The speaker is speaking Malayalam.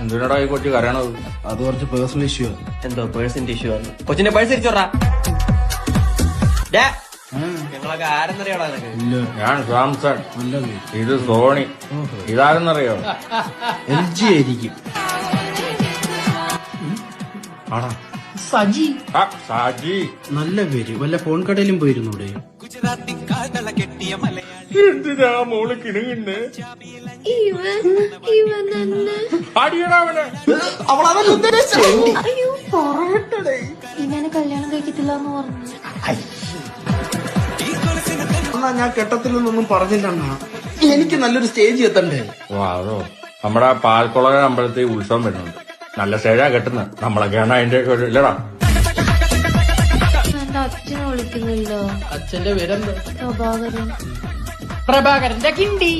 എന്തിനാടാ ഈ കൊച്ചു കരയണത്? അത് കുറച്ച് പേഴ്സണൽ ഇഷ്യൂ. എന്തോ പേഴ്സിന്റെ ഇഷ്യൂ ആണ്? കൊച്ചിന്റെ പേഴ്സ് തിരിച്ചോടാ. ഞങ്ങളൊക്കെ ആരെന്നറിയാടാ നിനക്ക്? ഇല്ല, ഞാൻ സാംസൺ, നല്ല പേര്. ഇത് സോണി. ഇതാരെന്നറിയോ? LG ആയിരിക്കും. ആടാ സജി. സാജി. നല്ല പേര്. വല്ല ഫോൺ കടയിലും പോയിരുന്നൂടെ? എന്തിനാ മോള് കിണുങ്ങുന്നേ? അവളതല്ല ഉദ്ദേശിച്ചത്. ഇങ്ങനെ കല്യാണം കഴിക്കത്തില്ല എന്ന് പറഞ്ഞു. എന്നാ ഞാൻ കെട്ടത്തില്ലെന്നൊന്നും പറഞ്ഞില്ലണ്ണ. എനിക്ക് നല്ലൊരു സ്റ്റേജ് എത്തണ്ടേ? അതോ നമ്മുടെ പാൽക്കുളക അമ്പലത്തിൽ ഉത്സവം വരുന്നുണ്ട്. നല്ല സ്റ്റേജാ കെട്ടുന്നത്. നമ്മളൊക്കെയാണ് അതിന്റെ ഒക്കെ ഇല്ലടാ. എന്റെ അച്ഛനെ വിളിക്കുന്നില്ലോ. അച്ഛന്റെ പേരെന്തോ? പ്രഭാകരൻ. പ്രഭാകരന്റെ കിണ്ടി.